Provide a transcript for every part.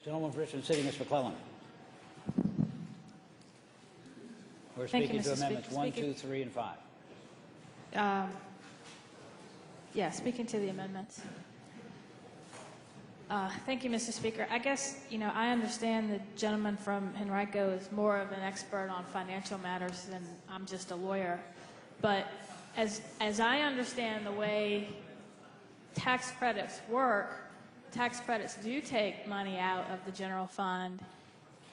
Gentleman from Richmond City, Ms. McClellan. We're Thank you, speaking to Mr. amendments Speaker. 1, 2, 3, and 5. Yeah, speaking to the amendments. Thank you, Mr. Speaker. I guess, I understand the gentleman from Henrico is more of an expert on financial matters than I'm just a lawyer. But as I understand the way tax credits work, tax credits do take money out of the general fund.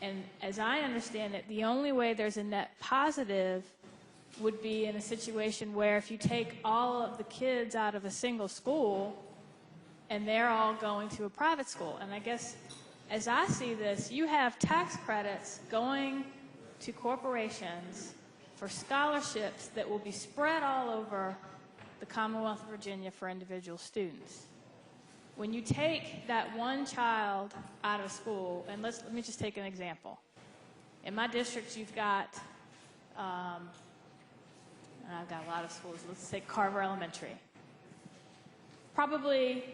And as I understand it, the only way there's a net positive would be in a situation where if you take all of the kids out of a single school and they're all going to a private school. And I guess as I see this, you have tax credits going to corporations for scholarships that will be spread all over the Commonwealth of Virginia for individual students. When you take that one child out of school, and let me just take an example. In my district, you've got, and I've got a lot of schools. Let's say Carver Elementary. Probably,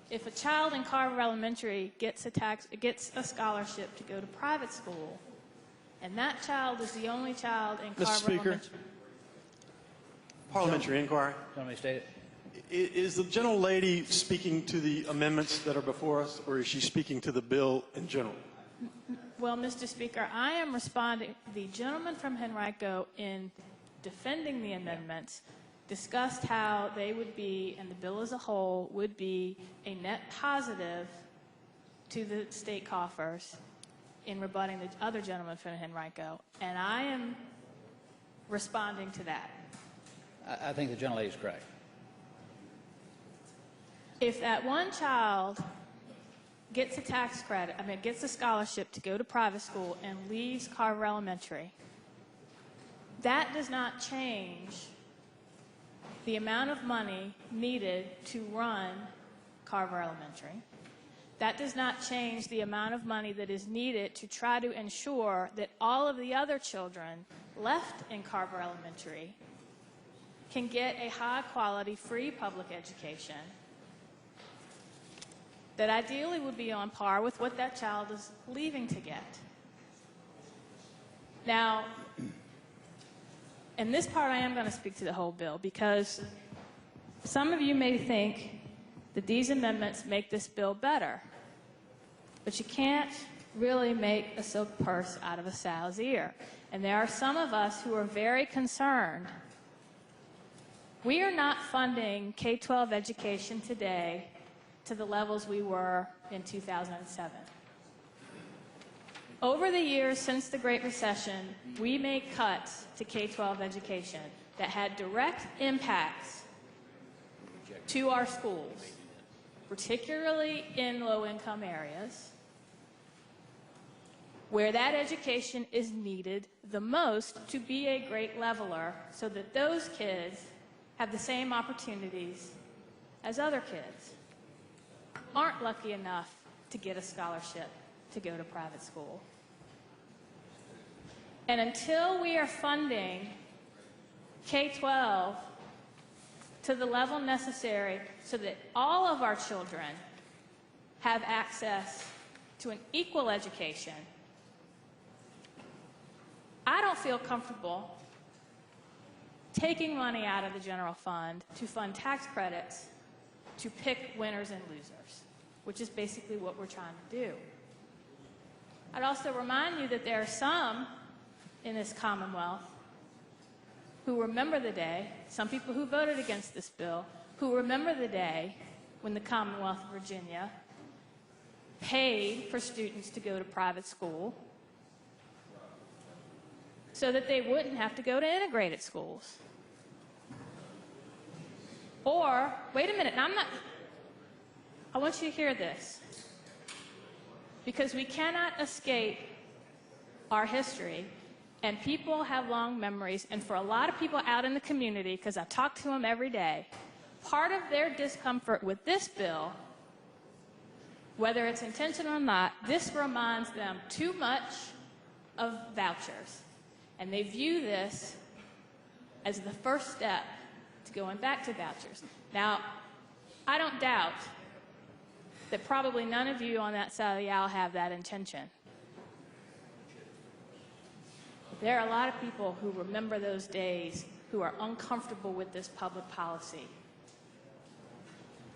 if a child in Carver Elementary gets a scholarship to go to private school, and that child is the only child in Carver Elementary. Parliamentary inquiry. Let me state it. Is the gentle lady speaking to the amendments that are before us, or is she speaking to the bill in general? Well, Mr. Speaker, I am responding. The gentleman from Henrico, in defending the amendments, discussed how they would be, and the bill as a whole, would be a net positive to the state coffers in rebutting the other gentleman from Henrico. And I am responding to that. I think the gentle lady is correct. If that one child gets a tax credit, gets a scholarship to go to private school and leaves Carver Elementary, that does not change the amount of money needed to run Carver Elementary. That does not change the amount of money that is needed to try to ensure that all of the other children left in Carver Elementary can get a high-quality, free public education that ideally would be on par with what that child is leaving to get. Now, in this part I am going to speak to the whole bill because some of you may think that these amendments make this bill better, but you can't really make a silk purse out of a sow's ear. And there are some of us who are very concerned. We are not funding K-12 education today to the levels we were in 2007. Over the years since the Great Recession, we made cuts to K-12 education that had direct impacts to our schools, particularly in low-income areas, where that education is needed the most to be a great leveler so that those kids have the same opportunities as other kids aren't lucky enough to get a scholarship to go to private school. And until we are funding K-12 to the level necessary so that all of our children have access to an equal education, I don't feel comfortable taking money out of the general fund to fund tax credits to pick winners and losers, which is basically what we're trying to do. I'd also remind you that there are some in this Commonwealth who remember the day, some people who voted against this bill, who remember the day when the Commonwealth of Virginia paid for students to go to private school so that they wouldn't have to go to integrated schools. Or, wait a minute, I want you to hear this, because we cannot escape our history, and people have long memories, and for a lot of people out in the community, because I talk to them every day, part of their discomfort with this bill, whether it's intentional or not, this reminds them too much of vouchers, and they view this as the first step to going back to vouchers. Now, I don't doubt that probably none of you on that side of the aisle have that intention. There are a lot of people who remember those days who are uncomfortable with this public policy.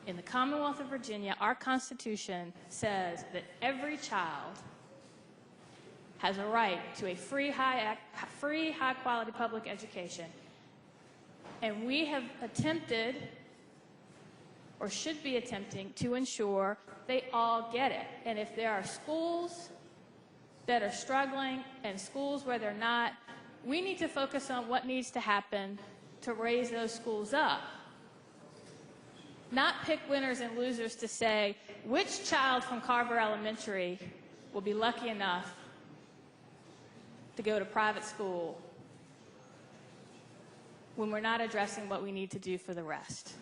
In the Commonwealth of Virginia, our Constitution says that every child has a right to a free, high-quality public education. And we have attempted, or should be attempting, to ensure they all get it. And if there are schools that are struggling and schools where they're not, we need to focus on what needs to happen to raise those schools up. Not pick winners and losers to say which child from Carver Elementary will be lucky enough to go to private school when we're not addressing what we need to do for the rest.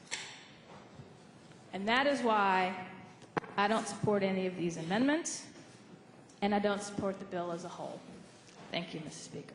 And that is why I don't support any of these amendments, and I don't support the bill as a whole. Thank you, Mr. Speaker.